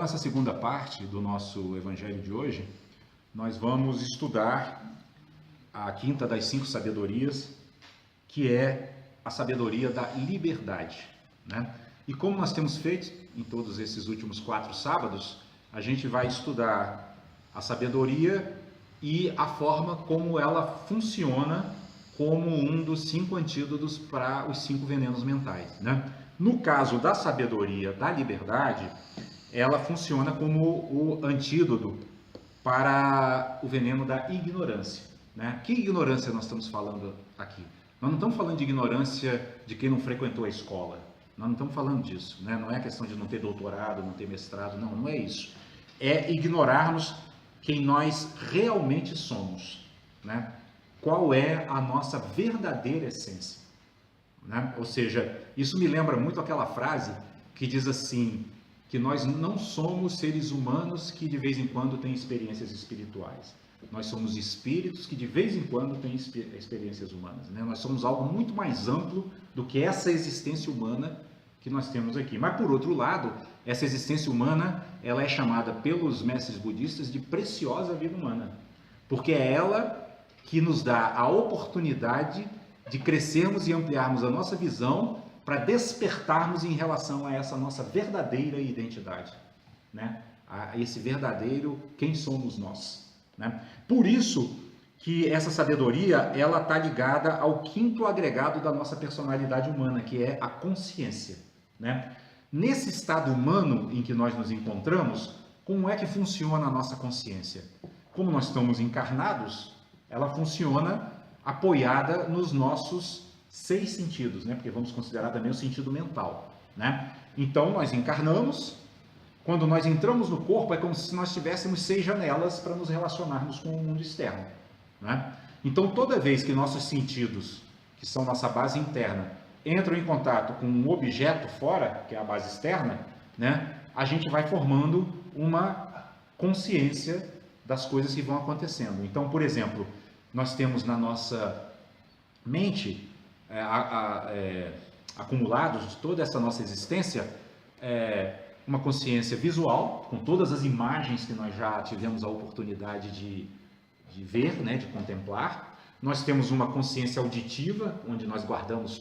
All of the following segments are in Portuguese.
nessa segunda parte do nosso evangelho de hoje, nós vamos estudar a quinta das 5 sabedorias, que é a sabedoria da liberdade, né? E como nós temos feito em todos esses últimos 4 sábados, a gente vai estudar a sabedoria e a forma como ela funciona como um dos 5 antídotos para os 5 venenos mentais, né? No caso da sabedoria da liberdade, ela funciona como o antídoto para o veneno da ignorância, né? Que ignorância nós estamos falando aqui? Nós não estamos falando de ignorância de quem não frequentou a escola. Nós não estamos falando disso, né? Não é questão de não ter doutorado, não ter mestrado, não, não é isso. É ignorarmos quem nós realmente somos, né? Qual é a nossa verdadeira essência, né? Ou seja, isso me lembra muito aquela frase que diz assim, que nós não somos seres humanos que de vez em quando têm experiências espirituais. Nós somos espíritos que de vez em quando têm experiências humanas, né? Nós somos algo muito mais amplo do que essa existência humana que nós temos aqui. Mas por outro lado, essa existência humana, ela é chamada pelos mestres budistas de preciosa vida humana, porque é ela que nos dá a oportunidade de crescermos e ampliarmos a nossa visão para despertarmos em relação a essa nossa verdadeira identidade, né? A esse verdadeiro quem somos nós, né? Por isso que essa sabedoria, ela está ligada ao 5º agregado da nossa personalidade humana, que é a consciência, né? Nesse estado humano em que nós nos encontramos, como é que funciona a nossa consciência? Como nós estamos encarnados, ela funciona apoiada nos nossos 6 sentidos, né? Porque vamos considerar também o sentido mental, né? Então nós encarnamos, quando nós entramos no corpo é como se nós tivéssemos 6 janelas para nos relacionarmos com o mundo externo, né? Então toda vez que nossos sentidos, que são nossa base interna, entram em contato com um objeto fora, que é a base externa, né? A gente vai formando uma consciência das coisas que vão acontecendo. Então, por exemplo, nós temos na nossa mente acumulados de toda essa nossa existência uma consciência visual, com todas as imagens que nós já tivemos a oportunidade de ver, né, de contemplar. Nós temos uma consciência auditiva, onde nós guardamos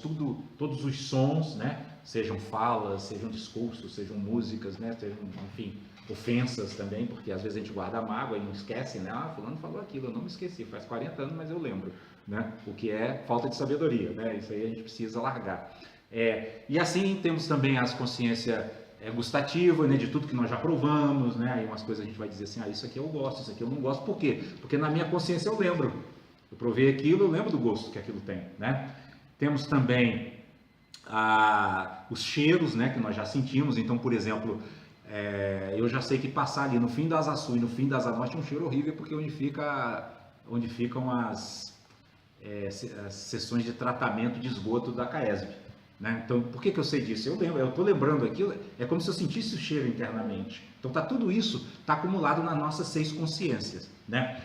todos os sons, né, sejam falas, sejam discursos, sejam músicas, né, sejam, enfim, ofensas também, porque às vezes a gente guarda a mágoa e não esquece, né? Ah, fulano falou aquilo, eu não me esqueci, faz 40 anos, mas eu lembro, né? O que é falta de sabedoria, né? Isso aí a gente precisa largar. E assim temos também as consciência gustativa, né? De tudo que nós já provamos, né? Aí umas coisas a gente vai dizer assim, ah, isso aqui eu gosto, isso aqui eu não gosto, por quê? Porque na minha consciência eu lembro, eu provei aquilo, eu lembro do gosto que aquilo tem, né? Temos também os cheiros, né? Que nós já sentimos, então, por exemplo, eu já sei que passar ali no fim da Asa Sul e no fim da Asa Norte é um cheiro horrível, porque onde ficam as sessões de tratamento de esgoto da CAESB, né? Então, por que eu sei disso? Eu estou lembrando aquilo, é como se eu sentisse o cheiro internamente. Então, tudo isso está acumulado nas nossas 6 consciências, né?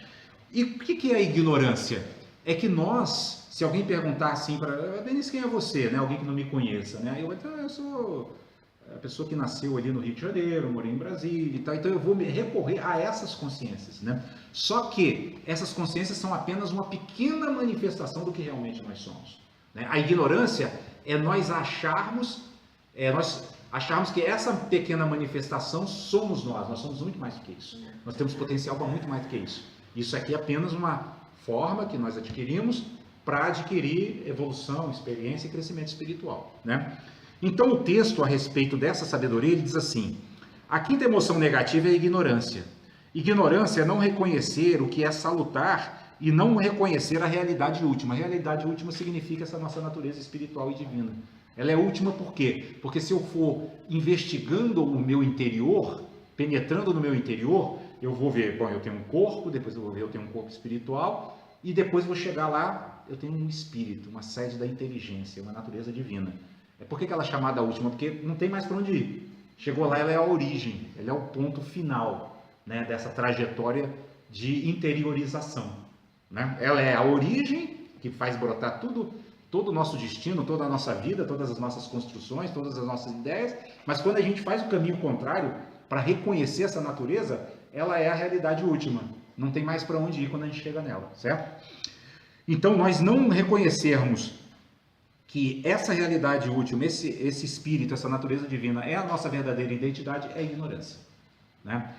E o que é a ignorância? É que nós, se alguém perguntar assim para Denise, quem é você, né? Alguém que não me conheça, né? Eu vou dizer, eu sou a pessoa que nasceu ali no Rio de Janeiro, morei em Brasília e tal, então eu vou me recorrer a essas consciências, né? Só que essas consciências são apenas uma pequena manifestação do que realmente nós somos, né? A ignorância é nós acharmos que essa pequena manifestação somos nós somos muito mais do que isso, nós temos potencial para muito mais do que isso. Isso aqui é apenas uma forma que nós adquirimos para adquirir evolução, experiência e crescimento espiritual, né? Então o texto a respeito dessa sabedoria, ele diz assim: a 5ª emoção negativa é a ignorância. Ignorância é não reconhecer o que é salutar e não reconhecer a realidade última. A realidade última significa essa nossa natureza espiritual e divina. Ela é última por quê? Porque se eu for investigando o meu interior, penetrando no meu interior, eu vou ver, bom, eu tenho um corpo, depois eu vou ver, eu tenho um corpo espiritual, e depois vou chegar lá, eu tenho um espírito, uma sede da inteligência, uma natureza divina. Por que ela é chamada última? Porque não tem mais para onde ir. Chegou lá, ela é a origem, ela é o ponto final, né, dessa trajetória de interiorização, né? Ela é a origem que faz brotar todo o nosso destino, toda a nossa vida, todas as nossas construções, todas as nossas ideias, mas quando a gente faz o caminho contrário, para reconhecer essa natureza, ela é a realidade última. Não tem mais para onde ir quando a gente chega nela, certo? Então, nós não reconhecermos que essa realidade última, esse espírito, essa natureza divina é a nossa verdadeira identidade, é ignorância, né?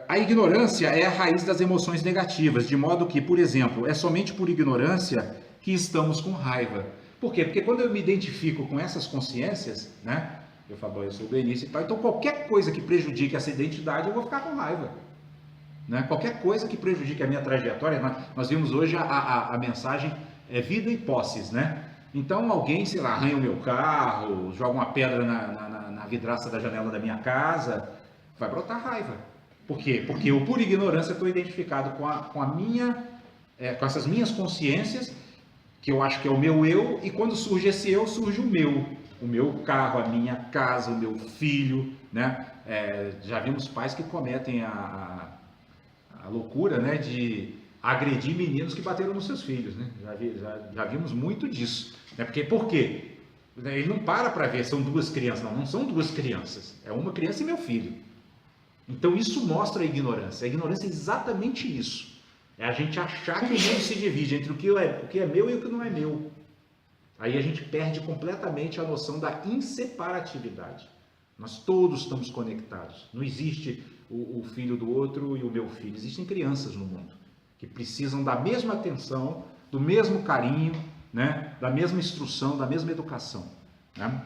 A ignorância é a raiz das emoções negativas, de modo que, por exemplo, é somente por ignorância que estamos com raiva. Por quê? Porque quando eu me identifico com essas consciências, né? Eu falo, eu sou o Benício e tal, então qualquer coisa que prejudique essa identidade, eu vou ficar com raiva. Né? Qualquer coisa que prejudique a minha trajetória, nós vimos hoje a mensagem vida e posses, né? Então alguém, sei lá, arranha o meu carro, joga uma pedra na vidraça da janela da minha casa, vai brotar raiva. Por quê? Porque eu, por ignorância, estou identificado com essas minhas consciências, que eu acho que é o meu eu, e quando surge esse eu, surge o meu carro, a minha casa, o meu filho, né? Já vimos pais que cometem a loucura, né, de agredir meninos que bateram nos seus filhos, né? Já vimos muito disso, né? Por quê? Ele não para ver, são duas crianças, não são duas crianças, é uma criança e meu filho. Então isso mostra a ignorância é exatamente isso, é a gente achar que o mundo se divide entre o que é meu e o que não é meu. Aí a gente perde completamente a noção da inseparatividade. Nós todos estamos conectados, não existe o filho do outro e o meu filho. Existem crianças no mundo que precisam da mesma atenção, do mesmo carinho, né? Da mesma instrução, da mesma educação, né?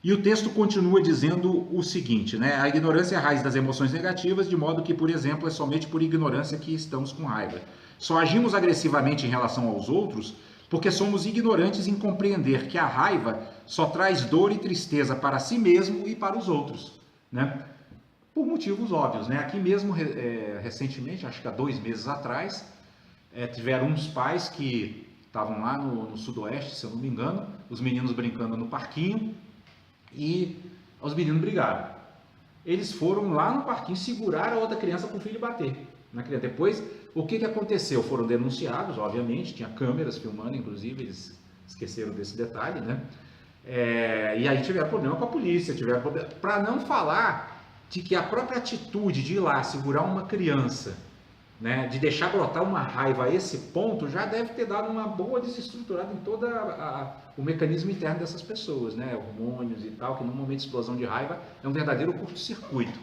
E o texto continua dizendo o seguinte, né? A ignorância é a raiz das emoções negativas, de modo que, por exemplo, é somente por ignorância que estamos com raiva. Só agimos agressivamente em relação aos outros porque somos ignorantes em compreender que a raiva só traz dor e tristeza para si mesmo e para os outros, né? Por motivos óbvios, né? Aqui mesmo, recentemente, acho que há 2 meses atrás, tiveram uns pais que estavam lá no sudoeste, se eu não me engano, os meninos brincando no parquinho e os meninos brigaram. Eles foram lá no parquinho segurar a outra criança para o filho bater na criança. Depois, o que aconteceu? Foram denunciados, obviamente, tinha câmeras filmando, inclusive, eles esqueceram desse detalhe, né? E aí tiveram problema com a polícia, para não falar de que a própria atitude de ir lá segurar uma criança, né, de deixar brotar uma raiva a esse ponto, já deve ter dado uma boa desestruturada em todo o mecanismo interno dessas pessoas, né, hormônios e tal, que num momento de explosão de raiva é um verdadeiro curto-circuito.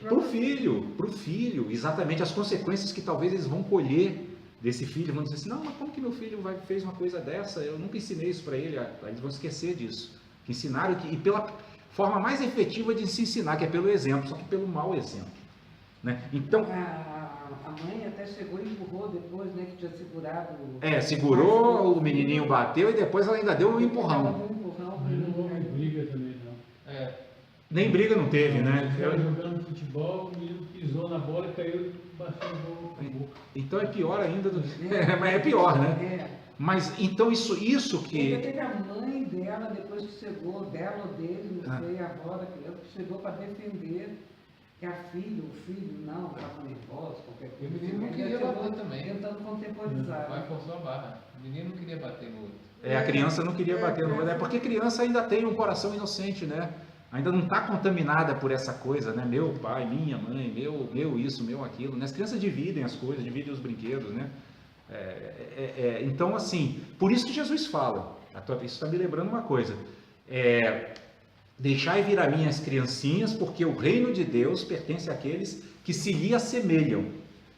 Para o filho, exatamente as consequências que talvez eles vão colher desse filho, vão dizer assim, não, mas como que meu filho fez uma coisa dessa? Eu nunca ensinei isso para ele. Eles vão esquecer disso. Que ensinaram, e pela forma mais efetiva de se ensinar, que é pelo exemplo, só que pelo mau exemplo, né? Então a mãe até chegou e empurrou depois, né, que tinha segurado. Segurou, o menininho bateu e depois ela ainda deu um empurrão. Não houve briga também, não. Nem briga não teve, né? Jogando futebol, o menino pisou na bola e caiu e bateu no gol. Então é pior ainda, mas é pior, né? Mas então isso que... Ainda teve a mãe dela, depois que chegou, dela ou dele, não sei, a avó da criança, que chegou para defender que o filho não, estava nervoso, qualquer coisa. E o menino não queria bater também. Tentando contemporizar. O pai forçou a barra. O menino não queria bater no outro. A criança não queria bater no outro, porque criança ainda tem um coração inocente, né? Ainda não está contaminada por essa coisa, né? Meu pai, minha mãe, meu isso, meu aquilo, né? As crianças dividem as coisas, dividem os brinquedos, né? Então, assim, por isso que Jesus fala, isso está me lembrando uma coisa, deixai vir a mim as criancinhas, porque o reino de Deus pertence àqueles que se lhe assemelham.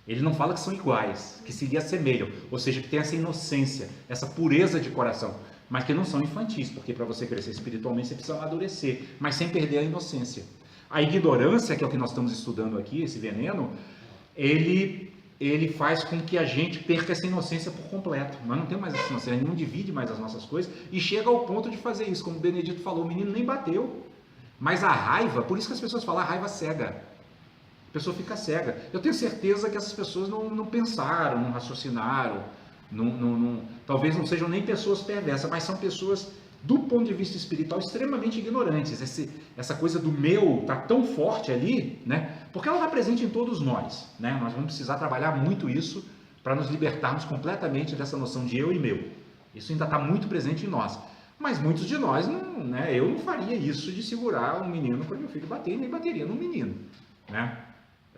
Ele não fala que são iguais, que se lhe assemelham, ou seja, que tem essa inocência, essa pureza de coração, mas que não são infantis, porque para você crescer espiritualmente você precisa amadurecer, mas sem perder a inocência. A ignorância, que é o que nós estamos estudando aqui, esse veneno, ele faz com que a gente perca essa inocência por completo. Nós não temos mais essa inocência, a gente não divide mais as nossas coisas e chega ao ponto de fazer isso. Como o Benedito falou, o menino nem bateu, mas a raiva, por isso que as pessoas falam, a raiva cega. A pessoa fica cega. Eu tenho certeza que essas pessoas não pensaram, não raciocinaram, talvez não sejam nem pessoas perversas, mas são pessoas, do ponto de vista espiritual, extremamente ignorantes. Essa coisa do meu está tão forte ali, né? Porque ela está presente em todos nós, né? Nós vamos precisar trabalhar muito isso para nos libertarmos completamente dessa noção de eu e meu. Isso ainda está muito presente em nós. Mas muitos de nós, não, né, eu não faria isso de segurar um menino para meu filho bater, nem bateria no menino, né?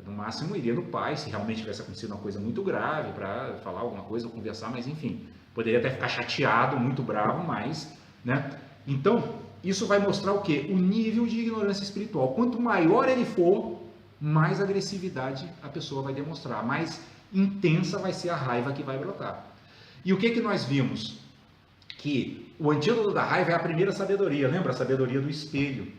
No máximo iria no pai, se realmente tivesse acontecido uma coisa muito grave, para falar alguma coisa ou conversar, mas enfim, poderia até ficar chateado, muito bravo, mas, né? Então, isso vai mostrar o quê? O nível de ignorância espiritual. Quanto maior ele for, mais agressividade a pessoa vai demonstrar, mais intensa vai ser a raiva que vai brotar. E o que nós vimos? Que o antídoto da raiva é a primeira sabedoria, lembra? A sabedoria do espelho,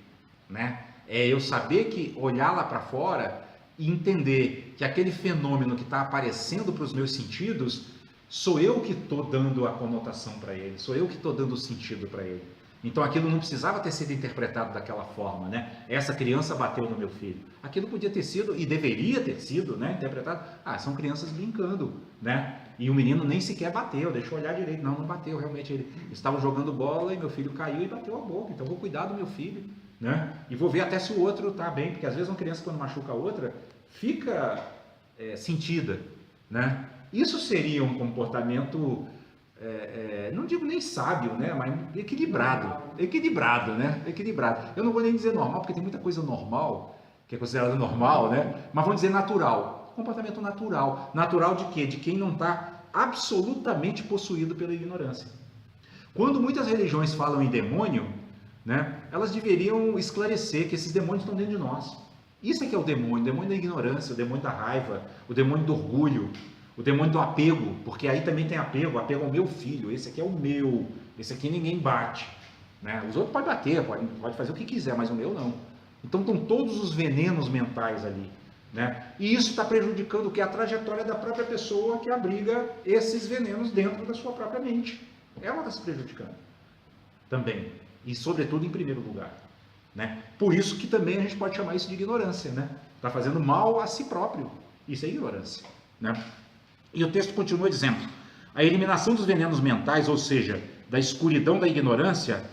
né? É eu saber que olhar lá para fora e entender que aquele fenômeno que está aparecendo para os meus sentidos, sou eu que estou dando a conotação para ele, sou eu que estou dando o sentido para ele. Então aquilo não precisava ter sido interpretado daquela forma, né? Essa criança bateu no meu filho. Aquilo podia ter sido, e deveria ter sido, né, interpretado, são crianças brincando, né? E o menino nem sequer bateu, deixa eu olhar direito. Não bateu, realmente ele estava jogando bola e meu filho caiu e bateu a boca. Então eu vou cuidar do meu filho, né? E vou ver até se o outro está bem, porque às vezes uma criança quando machuca a outra, fica sentida, né? Isso seria um comportamento, não digo nem sábio, né? Mas equilibrado, né? Equilibrado. Eu não vou nem dizer normal, porque tem muita coisa normal, que é considerada normal, né? Mas vamos dizer natural. Comportamento natural. Natural de quê? De quem não está absolutamente possuído pela ignorância. Quando muitas religiões falam em demônio, né? Elas deveriam esclarecer que esses demônios estão dentro de nós. Isso é que é o demônio da ignorância, o demônio da raiva, o demônio do orgulho, o demônio do apego, porque aí também tem apego ao meu filho, esse aqui é o meu, esse aqui ninguém bate, né? Os outros podem bater, pode fazer o que quiser, mas o meu não. Então estão todos os venenos mentais ali, né? E isso está prejudicando o que? A trajetória da própria pessoa que abriga esses venenos dentro da sua própria mente. Ela está se prejudicando também, e sobretudo em primeiro lugar, né? Por isso que também a gente pode chamar isso de ignorância, né? Está fazendo mal a si próprio, isso é ignorância, né? E o texto continua dizendo: a eliminação dos venenos mentais, ou seja, da escuridão da ignorância,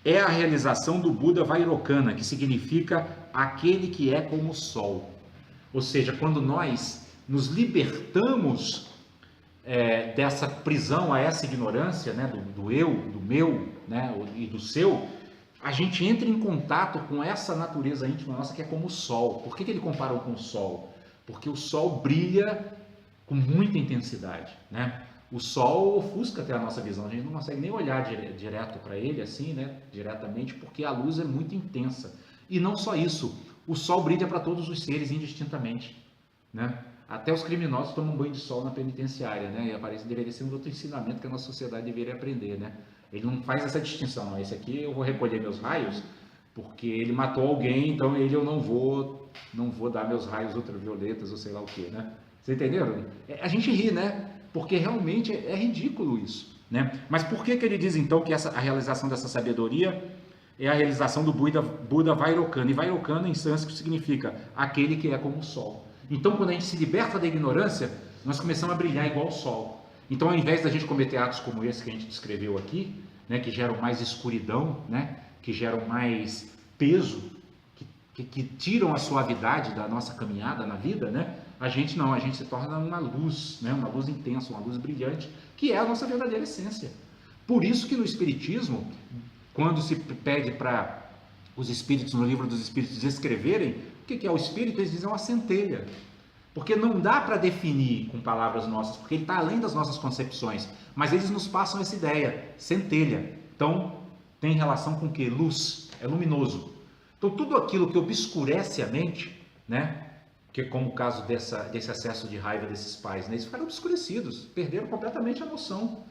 é a realização do Buda Vairocana, que significa aquele que é como o sol. Ou seja, quando nós nos libertamos dessa prisão a essa ignorância, né, do eu, do meu, né, e do seu, a gente entra em contato com essa natureza íntima nossa que é como o sol. Por que ele comparou com o sol? Porque o sol brilha com muita intensidade, né? O sol ofusca até a nossa visão, a gente não consegue nem olhar direto para ele assim, né, diretamente, porque a luz é muito intensa. E não só isso, o sol brilha para todos os seres indistintamente, né? Até os criminosos tomam banho de sol na penitenciária, né? E aparece, deveria ser um outro ensinamento que a nossa sociedade deveria aprender, né? Ele não faz essa distinção, não. Esse aqui eu vou recolher meus raios porque ele matou alguém, então ele eu não vou dar meus raios ultravioletas ou sei lá o que, né? Vocês entenderam? A gente ri, né? Porque realmente é ridículo isso, né? Mas por que ele diz então que a realização dessa sabedoria é a realização do Buda Vairocana? E Vairocana em sânscrito significa aquele que é como o sol. Então quando a gente se liberta da ignorância, nós começamos a brilhar igual o sol. Então ao invés da gente cometer atos como esse que a gente descreveu aqui, né, que geram mais escuridão, né, que geram mais peso, que tiram a suavidade da nossa caminhada na vida, né? A gente se torna uma luz, né? Uma luz intensa, uma luz brilhante, que é a nossa verdadeira essência. Por isso que no Espiritismo, quando se pede para os Espíritos, no livro dos Espíritos, descreverem o que é o Espírito, eles dizem uma centelha. Porque não dá para definir com palavras nossas, porque ele está além das nossas concepções, mas eles nos passam essa ideia, centelha. Então, tem relação com o que? Luz, é luminoso. Então, tudo aquilo que obscurece a mente, né? Que como o caso desse acesso de raiva desses pais, né? Eles ficaram obscurecidos, perderam completamente a noção,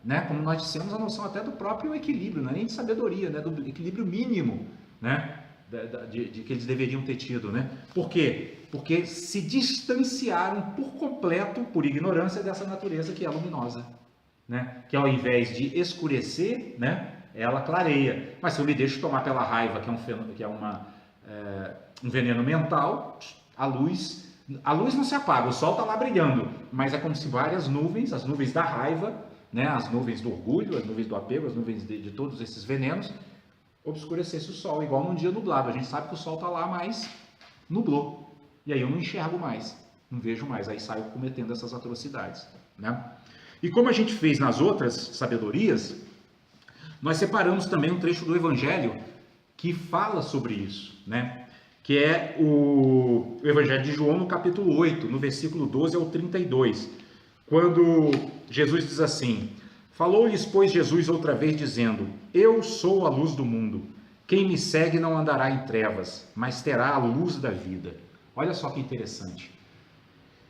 né? Como nós dissemos, a noção até do próprio equilíbrio, não é nem de sabedoria, né? Do equilíbrio mínimo, né? De que eles deveriam ter tido, né? Por quê? Porque se distanciaram por completo, por ignorância, dessa natureza que é luminosa, né? Que ao invés de escurecer, né? Ela clareia. Mas se eu me deixo tomar pela raiva, que é um veneno mental, a luz não se apaga, o sol está lá brilhando, mas é como se várias nuvens, as nuvens da raiva, né? As nuvens do orgulho, as nuvens do apego, as nuvens de todos esses venenos, obscurecesse o sol, igual num dia nublado. A gente sabe que o sol está lá, mas nublou. E aí eu não enxergo mais, não vejo mais, aí saio cometendo essas atrocidades, né? E como a gente fez nas outras sabedorias, Nós separamos também um trecho do Evangelho que fala sobre isso, né? Que é o Evangelho de João, no capítulo 8, no versículo 12 ao 32, quando Jesus diz assim: falou-lhes, pois, Jesus outra vez, dizendo: eu sou a luz do mundo. Quem me segue não andará em trevas, mas terá a luz da vida. Olha só que interessante.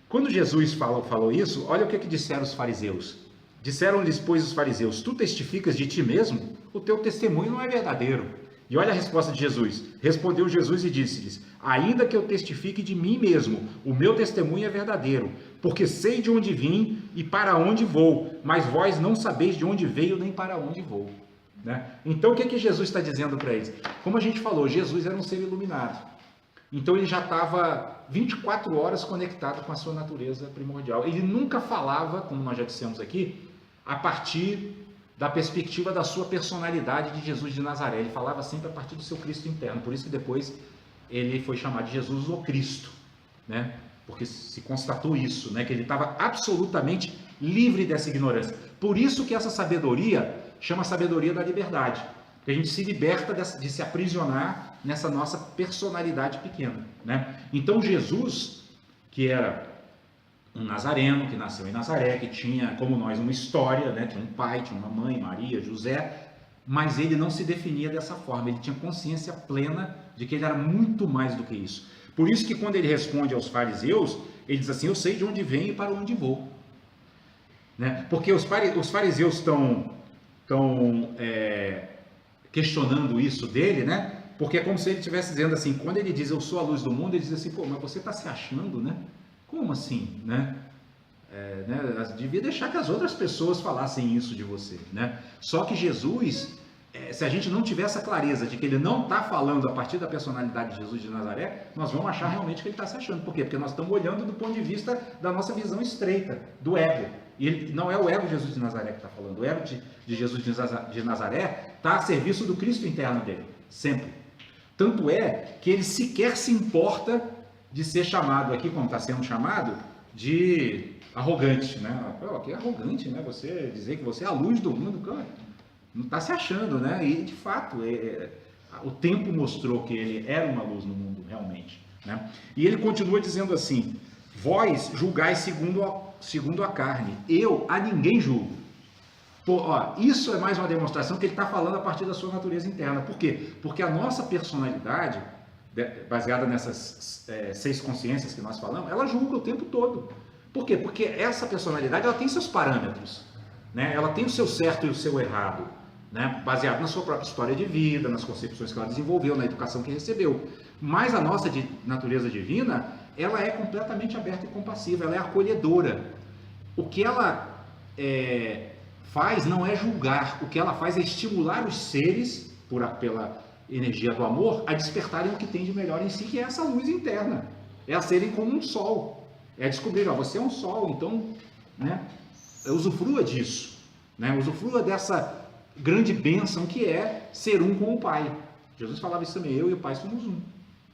Quando Jesus falou isso, olha o que disseram os fariseus. Disseram-lhes, pois, os fariseus: tu testificas de ti mesmo? O teu testemunho não é verdadeiro. E olha a resposta de Jesus. Respondeu Jesus e disse-lhes: ainda que eu testifique de mim mesmo, o meu testemunho é verdadeiro, porque sei de onde vim e para onde vou, mas vós não sabeis de onde veio nem para onde vou. Né? Então o que Jesus está dizendo para eles? Como a gente falou, Jesus era um ser iluminado. Então ele já estava 24 horas conectado com a sua natureza primordial. Ele nunca falava, como nós já dissemos aqui, a partir da perspectiva da sua personalidade de Jesus de Nazaré. Ele falava sempre a partir do seu Cristo interno. Por isso que depois ele foi chamado de Jesus o Cristo, né? Porque se constatou isso, né? Que ele estava absolutamente livre dessa ignorância. Por isso que essa sabedoria chama sabedoria da liberdade. Porque a gente se liberta de se aprisionar nessa nossa personalidade pequena, né? Então Jesus, que era um nazareno, que nasceu em Nazaré, que tinha, como nós, uma história, né? Tinha um pai, tinha uma mãe, Maria, José, mas ele não se definia dessa forma. Ele tinha consciência plena de que ele era muito mais do que isso. Por isso que quando ele responde aos fariseus, ele diz assim: eu sei de onde venho e para onde vou, né? Porque os fariseus estão questionando isso dele, né? Porque é como se ele estivesse dizendo assim, quando ele diz eu sou a luz do mundo, ele diz assim: pô, mas você está se achando, né? Como assim, né? Devia deixar que as outras pessoas falassem isso de você, né? Só que Jesus, se a gente não tiver essa clareza de que ele não está falando a partir da personalidade de Jesus de Nazaré, nós vamos achar realmente que ele está se achando. Por quê? Porque nós estamos olhando do ponto de vista da nossa visão estreita, do ego. E ele, não é o ego de Jesus de Nazaré que está falando. O ego de Jesus de Nazaré está a serviço do Cristo interno dele, sempre. Tanto é que ele sequer se importa de ser chamado aqui, como está sendo chamado, de arrogante, né? Pô, que arrogante, né? Você dizer que você é a luz do mundo, cara, não está se achando, né? E de fato, o tempo mostrou que ele era uma luz no mundo, realmente, né? E ele continua dizendo assim: vós julgais segundo a carne, eu a ninguém julgo. Pô, ó, isso é mais uma demonstração que ele está falando a partir da sua natureza interna. Por quê? Porque a nossa personalidade, baseada nessas 6 consciências que nós falamos, ela julga o tempo todo. Por quê? Porque essa personalidade, ela tem seus parâmetros, né? Ela tem o seu certo e o seu errado, né? Baseado na sua própria história de vida, nas concepções que ela desenvolveu, na educação que recebeu. Mas a nossa natureza divina, ela é completamente aberta e compassiva, ela é acolhedora. O que ela faz não é julgar, o que ela faz é estimular os seres, pela energia do amor, a despertarem o que tem de melhor em si, que é essa luz interna, é a serem como um sol, é descobrir, ó, você é um sol, então, né, usufrua disso, né, usufrua dessa grande bênção que é ser um com o Pai. Jesus falava isso também: eu e o Pai somos um,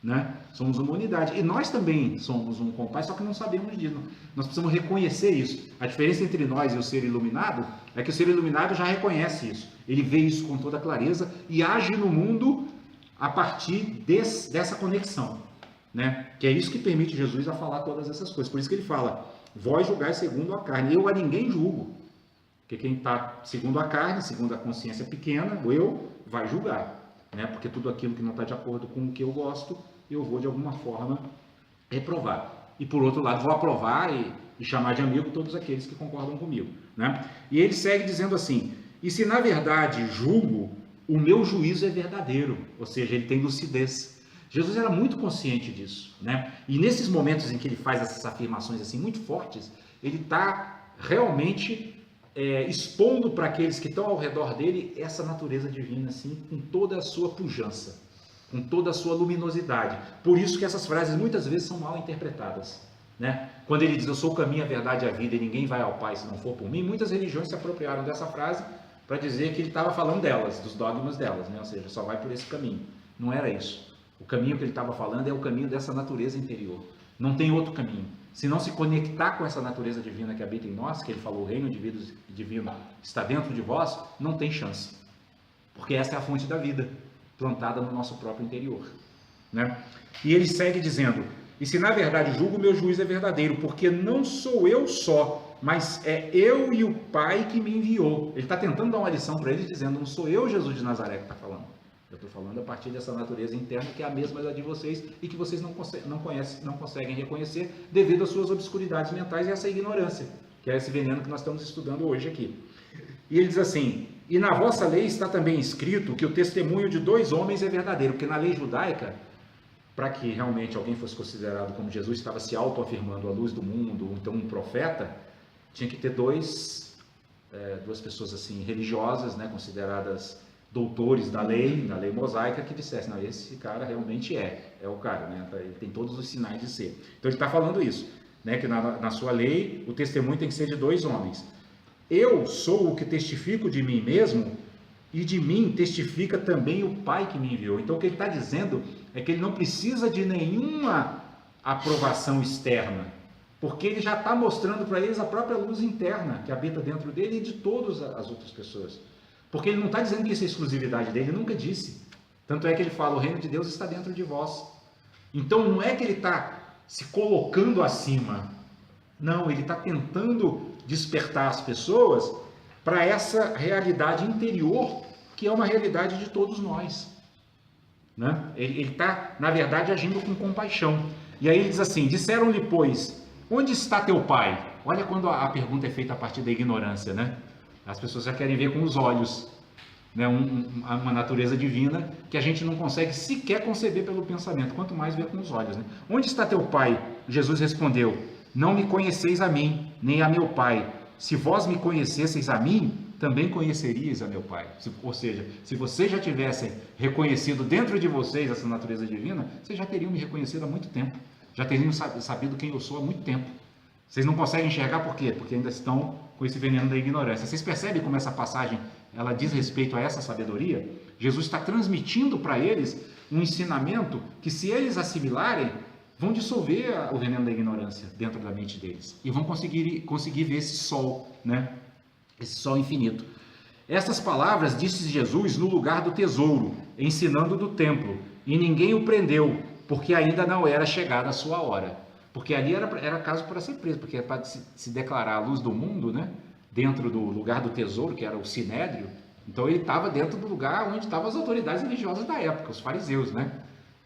né? Somos uma unidade, e nós também somos um com o Pai, só que não sabemos disso. Nós precisamos reconhecer isso. A diferença entre nós e o ser iluminado é que o ser iluminado já reconhece isso, ele vê isso com toda clareza e age no mundo a partir dessa conexão, né? Que é isso que permite Jesus a falar todas essas coisas. Por isso que ele fala: vós julgais segundo a carne, eu a ninguém julgo. Porque quem está segundo a carne, segundo a consciência pequena, o eu, vai julgar, né? Porque tudo aquilo que não está de acordo com o que eu gosto, eu vou de alguma forma reprovar. E por outro lado, vou aprovar e chamar de amigo todos aqueles que concordam comigo, né? E ele segue dizendo assim: e se na verdade julgo, o meu juízo é verdadeiro, ou seja, ele tem lucidez. Jesus era muito consciente disso, né? E nesses momentos em que ele faz essas afirmações assim muito fortes, ele está realmente expondo para aqueles que estão ao redor dele essa natureza divina, assim, com toda a sua pujança, com toda a sua luminosidade. Por isso que essas frases muitas vezes são mal interpretadas, né? Quando ele diz: eu sou o caminho, a verdade e a vida, e ninguém vai ao Pai se não for por mim, muitas religiões se apropriaram dessa frase para dizer que ele estava falando delas, dos dogmas delas, né? Ou seja, só vai por esse caminho. Não era isso. O caminho que ele estava falando é o caminho dessa natureza interior. Não tem outro caminho. Se não se conectar com essa natureza divina que habita em nós, que ele falou: o reino divino está dentro de vós, não tem chance. porque essa é a fonte da vida, plantada no nosso próprio interior, né? E ele segue dizendo: e se na verdade julgo, meu juízo é verdadeiro, porque não sou eu só, mas é eu e o Pai que me enviou. Ele está tentando dar uma lição para eles, dizendo: não sou eu, Jesus de Nazaré, que está falando. Eu estou falando a partir dessa natureza interna que é a mesma da de vocês e que vocês não conseguem reconhecer devido às suas obscuridades mentais e essa ignorância, que é esse veneno que nós estamos estudando hoje aqui. E ele diz assim: e na vossa lei está também escrito que o testemunho de 2 homens é verdadeiro, porque na lei judaica, para que realmente alguém fosse considerado como Jesus estava se autoafirmando a luz do mundo, ou então um profeta, tinha que ter duas pessoas assim religiosas, né, consideradas doutores da lei mosaica, que dissessem: não, esse cara realmente é o cara, né? Ele tem todos os sinais de ser. Então ele está falando isso, né, que na sua lei o testemunho tem que ser de 2 homens. Eu sou o que testifico de mim mesmo, e de mim testifica também o Pai que me enviou. Então o que ele está dizendo é que ele não precisa de nenhuma aprovação externa, porque ele já está mostrando para eles a própria luz interna que habita dentro dele e de todas as outras pessoas. Porque ele não está dizendo que isso é exclusividade dele, ele nunca disse. Tanto é que ele fala: o reino de Deus está dentro de vós. Então não é que ele está se colocando acima, não, ele está tentando despertar as pessoas para essa realidade interior, que é uma realidade de todos nós, né? Ele está, na verdade, agindo com compaixão. E aí ele diz assim: disseram-lhe, pois, onde está teu pai? Olha quando a pergunta é feita a partir da ignorância, né? As pessoas já querem ver com os olhos, né? Uma natureza divina que a gente não consegue sequer conceber pelo pensamento, quanto mais ver com os olhos, né? Onde está teu pai? Jesus respondeu: não me conheceis a mim, nem a meu pai. Se vós me conhecesseis a mim, também conhecerias a meu pai. Ou seja, se vocês já tivessem reconhecido dentro de vocês essa natureza divina, vocês já teriam me reconhecido há muito tempo, já teriam sabido quem eu sou há muito tempo. Vocês não conseguem enxergar por quê? Porque ainda estão com esse veneno da ignorância. Vocês percebem como essa passagem ela diz respeito a essa sabedoria? Jesus está transmitindo para eles um ensinamento que, se eles assimilarem, vão dissolver o veneno da ignorância dentro da mente deles e vão conseguir ver esse sol, né? Esse sol infinito. Essas palavras disse Jesus no lugar do tesouro, ensinando do templo, e ninguém o prendeu, porque ainda não era chegada a sua hora. Porque ali era caso para ser preso, porque é para se declarar a luz do mundo, né? Dentro do lugar do tesouro, que era o sinédrio. Então ele estava dentro do lugar onde estavam as autoridades religiosas da época, os fariseus, né?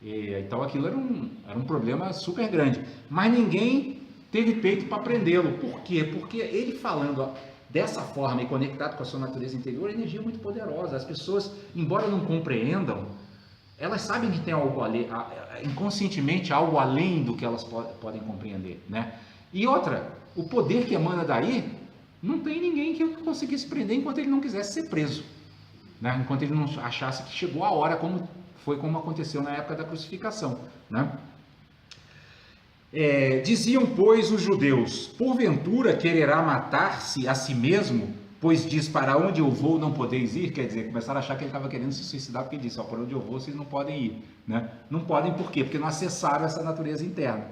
Então aquilo era um problema super grande. Mas ninguém teve peito para prendê-lo. Por quê? Porque ele falando dessa forma e conectado com a sua natureza interior, a energia é muito poderosa. As pessoas, embora não compreendam, elas sabem que tem algo ali, inconscientemente algo além do que elas podem compreender, né? E outra, o poder que emana daí, não tem ninguém que conseguisse prender enquanto ele não quisesse ser preso, né? Enquanto ele não achasse que chegou a hora, como aconteceu na época da crucificação, né? Diziam, pois, os judeus: porventura quererá matar-se a si mesmo, pois diz: para onde eu vou não podeis ir. Quer dizer, começaram a achar que ele estava querendo se suicidar, porque ele disse: para onde eu vou vocês não podem ir, né? Não podem por quê? Porque não acessaram essa natureza interna.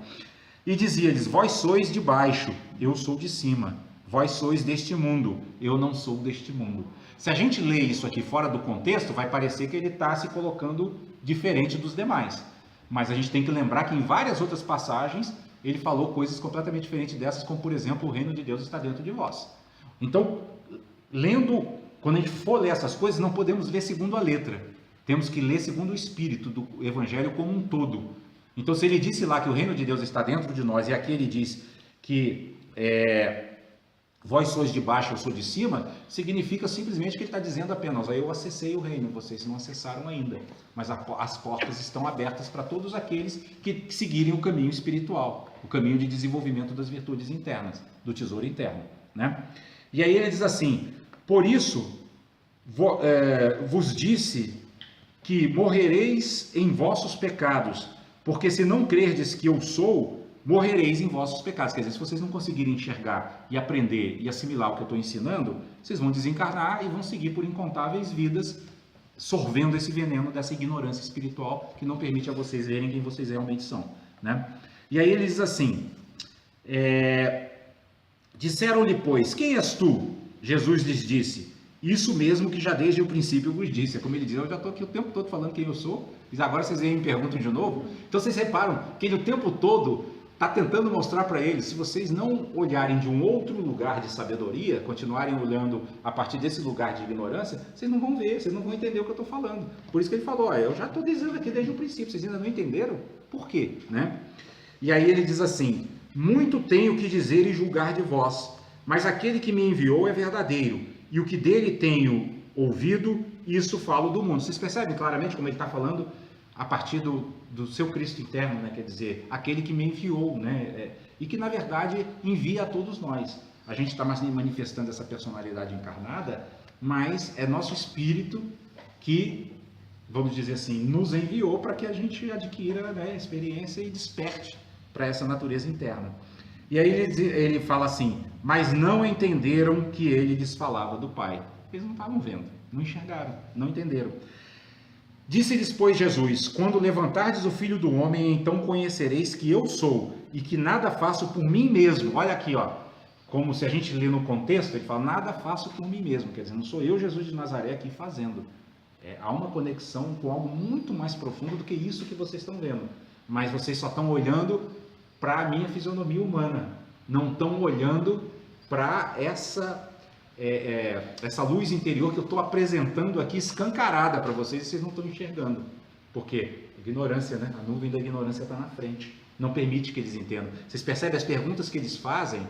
E dizia-lhes: vós sois de baixo, eu sou de cima. Vós sois deste mundo, eu não sou deste mundo. Se a gente lê isso aqui fora do contexto, vai parecer que ele está se colocando diferente dos demais. Mas a gente tem que lembrar que em várias outras passagens ele falou coisas completamente diferentes dessas, como por exemplo: o reino de Deus está dentro de vós. Então, quando a gente for ler essas coisas, não podemos ler segundo a letra. Temos que ler segundo o espírito do evangelho como um todo. Então, se ele disse lá que o reino de Deus está dentro de nós, e aqui ele diz que vós sois de baixo, eu sou de cima, significa simplesmente que ele está dizendo apenas: eu acessei o reino, vocês não acessaram ainda, mas as portas estão abertas para todos aqueles que seguirem o caminho espiritual, o caminho de desenvolvimento das virtudes internas, do tesouro interno, né? E aí ele diz assim: por isso vos disse que morrereis em vossos pecados, porque se não crerdes que eu sou, morrereis em vossos pecados. Quer dizer, se vocês não conseguirem enxergar e aprender e assimilar o que eu estou ensinando, vocês vão desencarnar e vão seguir por incontáveis vidas, sorvendo esse veneno dessa ignorância espiritual que não permite a vocês verem quem vocês realmente são, né? E aí ele diz assim: disseram-lhe, pois: quem és tu? Jesus lhes disse: Isso mesmo que já desde o princípio vos disse. É como ele diz, eu já estou aqui o tempo todo falando quem eu sou, e agora vocês vêm e me perguntam de novo. Então vocês reparam que ele o tempo todo está tentando mostrar para eles, se vocês não olharem de um outro lugar de sabedoria, continuarem olhando a partir desse lugar de ignorância, vocês não vão ver, vocês não vão entender o que eu estou falando. Por isso que ele falou, eu já estou dizendo aqui desde o princípio, vocês ainda não entenderam? Por quê? Né? E aí ele diz assim, muito tenho que dizer e julgar de vós, mas aquele que me enviou é verdadeiro, e o que dele tenho ouvido, isso falo do mundo. Vocês percebem claramente como ele está falando a partir do seu Cristo interno, né? Quer dizer, aquele que me enviou, né? E que na verdade envia a todos nós. A gente está manifestando essa personalidade encarnada, mas é nosso espírito que, vamos dizer assim, nos enviou para que a gente adquira, né, experiência e desperte para essa natureza interna. E aí ele fala assim, mas não entenderam que ele lhes falava do Pai. Eles não estavam vendo, não enxergaram, não entenderam. Disse-lhes, pois, Jesus, quando levantardes o Filho do Homem, então conhecereis que eu sou, e que nada faço por mim mesmo. Olha aqui, ó, como se a gente lê no contexto, ele fala, nada faço por mim mesmo, quer dizer, não sou eu, Jesus de Nazaré, aqui fazendo. Há uma conexão com algo muito mais profundo do que isso que vocês estão vendo, mas vocês só estão olhando para a minha fisionomia humana, não estão olhando para essa luz interior que eu estou apresentando aqui escancarada para vocês e vocês não estão enxergando. Por quê? Ignorância, né? A nuvem da ignorância está na frente, não permite que eles entendam. Vocês percebem, as perguntas que eles fazem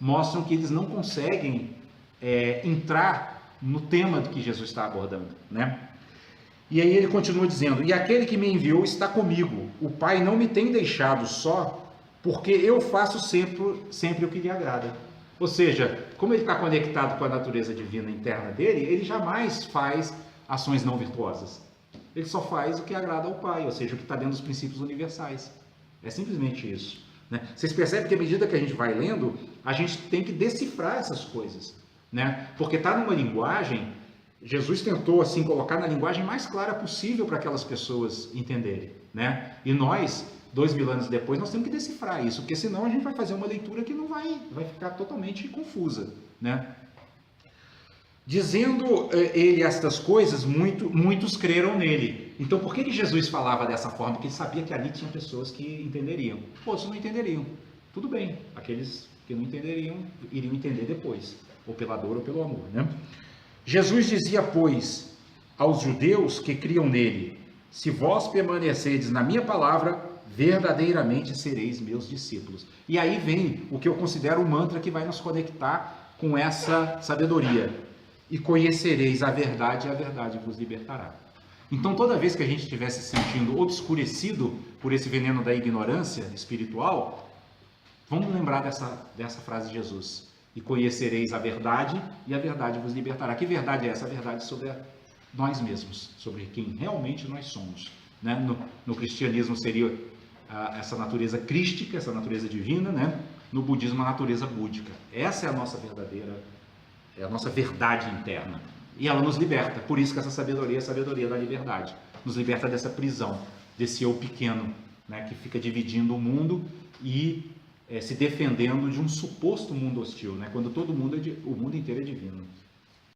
mostram que eles não conseguem entrar no tema do que Jesus está abordando, né? E aí ele continua dizendo, e aquele que me enviou está comigo, o Pai não me tem deixado só, porque eu faço sempre o que lhe agrada. Ou seja, como ele está conectado com a natureza divina interna dele, ele jamais faz ações não virtuosas. Ele só faz o que agrada ao Pai, ou seja, o que está dentro dos princípios universais. É simplesmente isso, né? Vocês percebem que à medida que a gente vai lendo, a gente tem que decifrar essas coisas, né? Porque está numa linguagem, Jesus tentou assim colocar na linguagem mais clara possível para aquelas pessoas entenderem, né? E nós, 2000 anos depois, nós temos que decifrar isso, porque senão a gente vai fazer uma leitura que não vai ficar totalmente confusa, né? Dizendo ele estas coisas, muitos creram nele. Então, por que Jesus falava dessa forma? Porque ele sabia que ali tinha pessoas que entenderiam. Outros não entenderiam. Tudo bem, aqueles que não entenderiam, iriam entender depois, ou pela dor ou pelo amor, né? Jesus dizia, pois, aos judeus que criam nele, se vós permanecerdes na minha palavra, verdadeiramente sereis meus discípulos. E aí vem o que eu considero o mantra que vai nos conectar com essa sabedoria. E conhecereis a verdade, e a verdade vos libertará. Então, toda vez que a gente estiver se sentindo obscurecido por esse veneno da ignorância espiritual, vamos lembrar dessa frase de Jesus. E conhecereis a verdade, e a verdade vos libertará. Que verdade é essa? A verdade sobre nós mesmos, sobre quem realmente nós somos, né? No cristianismo seria essa natureza crística, essa natureza divina, né? No budismo, a natureza búdica. Essa é a nossa verdadeira, é a nossa verdade interna. E ela nos liberta. Por isso que essa sabedoria é a sabedoria da liberdade. Nos liberta dessa prisão, desse eu pequeno, né? Que fica dividindo o mundo e se defendendo de um suposto mundo hostil, né? Quando todo mundo o mundo inteiro é divino.